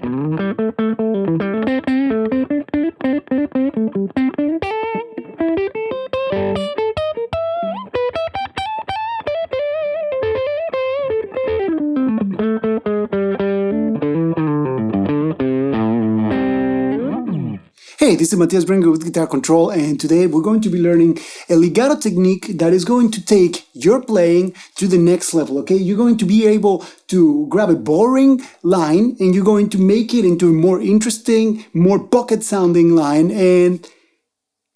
Hey, this is Matias Rengel with Guitar Control, and today we're going to be learning a legato technique that is going to take your playing to the next level, okay? You're going to be able to grab a boring line and you're going to make it into a more interesting, more pocket-sounding line. And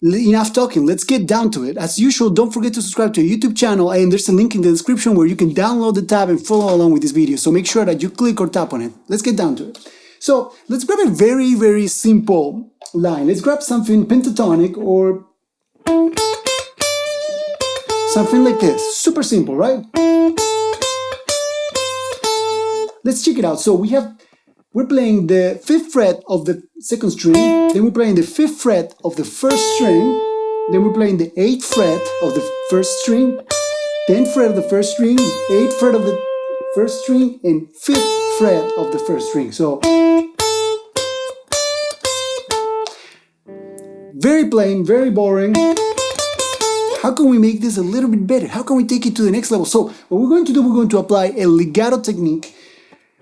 enough talking, let's get down to it. As usual, don't forget to subscribe to our YouTube channel, and there's a link in the description where you can download the tab and follow along with this video, so make sure that you click or tap on it. Let's get down to it. So let's grab a very, very simple line. Let's grab something pentatonic or something like this. Super simple, right? Let's check it out. So we're playing the 5th fret of the 2nd string, then we're playing the 5th fret of the 1st string, then we're playing the 8th fret of the 1st string, 10th fret of the 1st string, 8th fret of the 1st string, and 5th fret of the 1st string. So very plain, very boring. How can we make this a little bit better? How can we take it to the next level? So what we're going to do, we're going to apply a legato technique.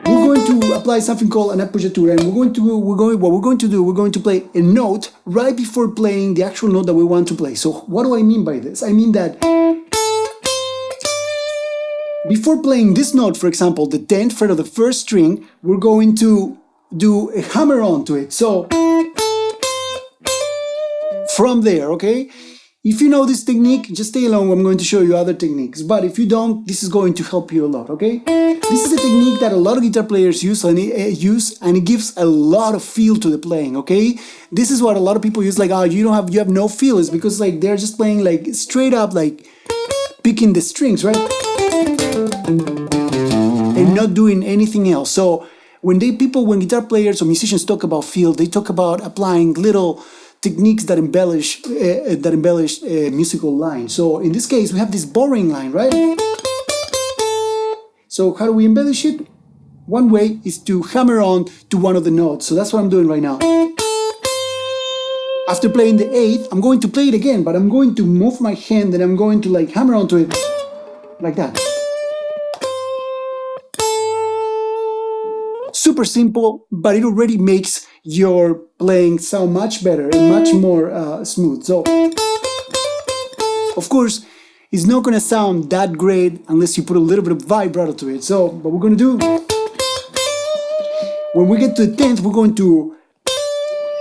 We're going to apply something called an appoggiatura, and we're going to play a note right before playing the actual note that we want to play. So what do I mean by this? I mean that before playing this note, for example, the 10th fret of the 1st string, we're going to do a hammer on to it. So from there, okay? If you know this technique, just stay along. I'm going to show you other techniques. But if you don't, this is going to help you a lot, okay? This is a technique that a lot of guitar players use, and it gives a lot of feel to the playing, okay? This is what a lot of people use, like, oh, you have no feel. It's because like they're just playing like straight up, like picking the strings, right? And not doing anything else. So when guitar players or musicians talk about feel, they talk about applying little techniques that embellish a musical line. So in this case, we have this boring line, right? So how do we embellish it? One way is to hammer on to one of the notes. So that's what I'm doing right now. After playing the 8th, I'm going to play it again, but I'm going to move my hand and I'm going to like hammer onto it like that. Super simple, but it already makes your playing sound much better and much more smooth. So, of course, it's not going to sound that great unless you put a little bit of vibrato to it. So, what we're going to do, when we get to the 10th, we're going to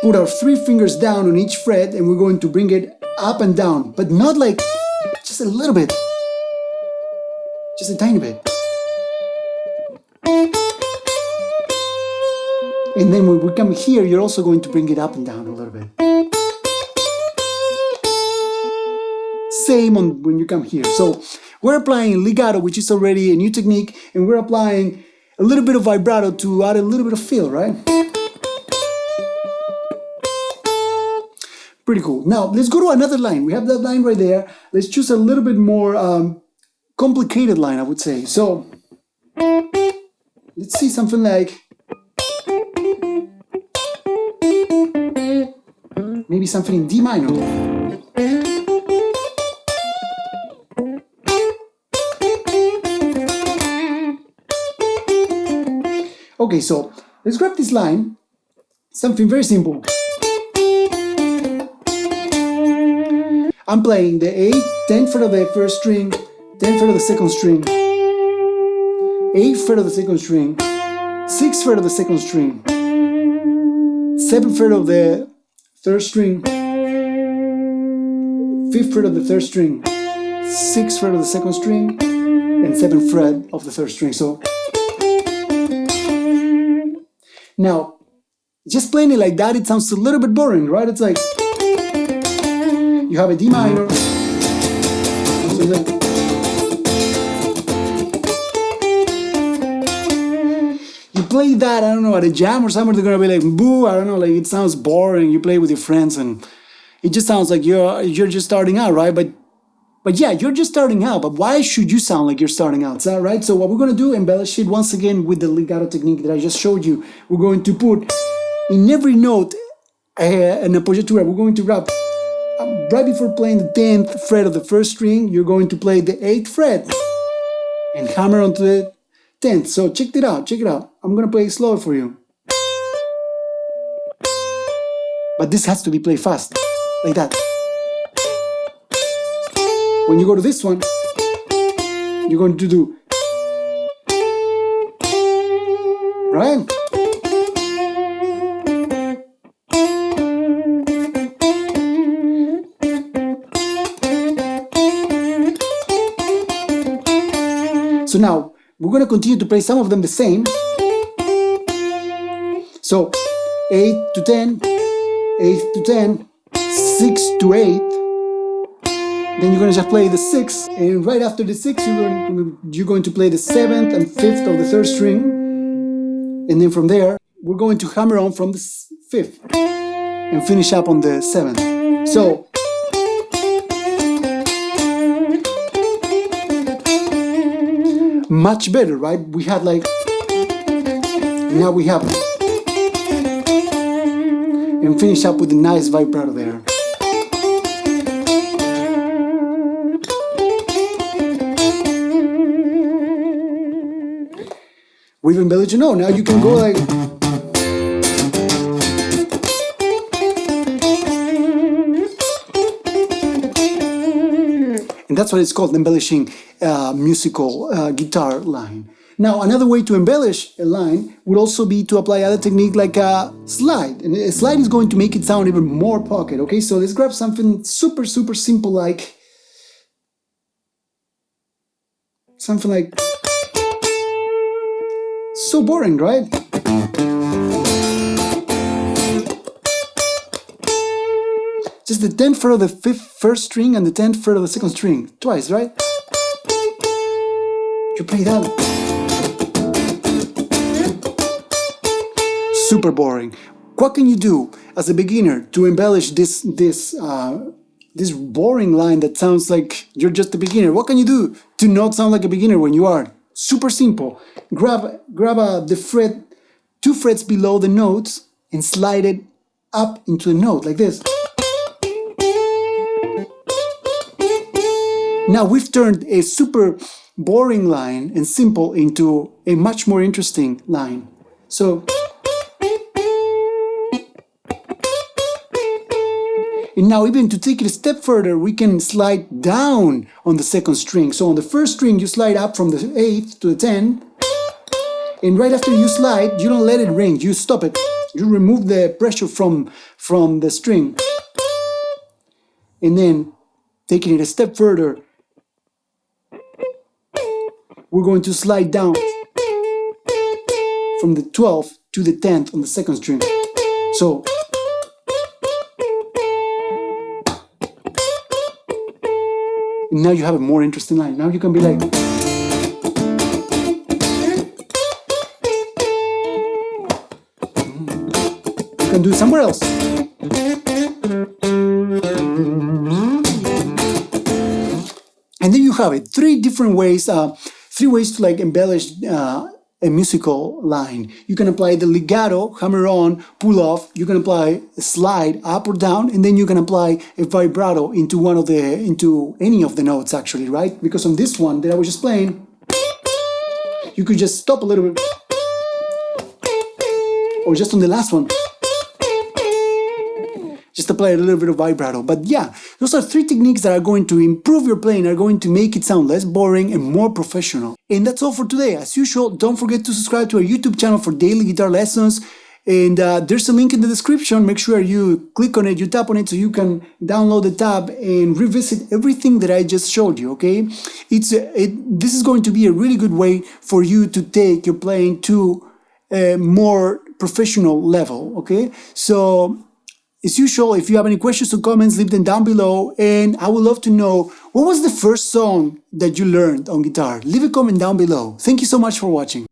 put our 3 fingers down on each fret and we're going to bring it up and down, but not like, just a little bit, just a tiny bit. And then when we come here, you're also going to bring it up and down a little bit. Same on when you come here. So we're applying legato, which is already a new technique, and we're applying a little bit of vibrato to add a little bit of feel, right? Pretty cool. Now, let's go to another line. We have that line right there. Let's choose a little bit more complicated line, I would say. So let's see something like, maybe something in D minor. Okay, so let's grab this line, something very simple. I'm playing the 8th, 10th fret of the 1st string, 10th fret of the 2nd string, 8th fret of the 2nd string, 6th fret of the 2nd string, 7th fret of the 3rd string, 5th fret of the 3rd string, 6th fret of the 2nd string, and 7th fret of the 3rd string. So now, just playing it like that, it sounds a little bit boring, right? It's like you have a D minor, so like, you play that, I don't know, at a jam or somewhere, they're gonna be like, boo, I don't know, like it sounds boring. You play with your friends and it just sounds like you're just starting out, right? But But yeah, you're just starting out, but why should you sound like you're starting out, right? So what we're gonna do, embellish it once again with the legato technique that I just showed you. We're going to put in every note an appoggiatura. We're going to wrap, right before playing the 10th fret of the first string, you're going to play the 8th fret and hammer onto the 10th. So check it out, check it out. I'm gonna play it slower for you. But this has to be played fast, like that. When you go to this one, you're going to do, right? So now, we're going to continue to play some of them the same. So, 8 to 10, 8 to 10, 6 to 8. Then you're going to just play the 6. And right after the 6, you're going to play the 7th and 5th of the 3rd string. And then from there, we're going to hammer on from the 5th and finish up on the 7th. So, much better, right? We had like, now we have, and finish up with a nice vibrato there. We've embellished, you know, now you can go like, and that's what it's called, embellishing musical guitar line. Now, another way to embellish a line would also be to apply other technique like a slide. And a slide is going to make it sound even more pocket, okay? So let's grab something super, super simple like, something like, so boring, right? Just the 10th fret of the first string and the 10th fret of the second string. Twice, right? You play that. Super boring. What can you do as a beginner to embellish this boring line that sounds like you're just a beginner? What can you do to not sound like a beginner when you are? Super simple. Grab the fret, 2 frets below the notes and slide it up into a note like this. Now we've turned a super boring line and simple into a much more interesting line. So, and now even to take it a step further, we can slide down on the second string. So on the first string, you slide up from the 8th to the 10th. And right after you slide, you don't let it ring, you stop it. You remove the pressure from the string. And then, taking it a step further, we're going to slide down from the 12th to the 10th on the second string. So, and now you have a more interesting line. Now you can be like, you can do it somewhere else. And then you have it. Three ways to like embellish a musical line. You can apply the legato, hammer on, pull off. You can apply a slide up or down, and then you can apply a vibrato into any of the notes actually, right? Because on this one that I was just playing, you could just stop a little bit, or just on the last one, just apply a little bit of vibrato. But yeah, those are 3 techniques that are going to improve your playing, are going to make it sound less boring and more professional. And that's all for today. As usual, don't forget to subscribe to our YouTube channel for daily guitar lessons. And there's a link in the description. Make sure you click on it, you tap on it so you can download the tab and revisit everything that I just showed you, okay? This is going to be a really good way for you to take your playing to a more professional level, okay? So, as usual, if you have any questions or comments, leave them down below, and I would love to know, what was the first song that you learned on guitar? Leave a comment down below. Thank you so much for watching.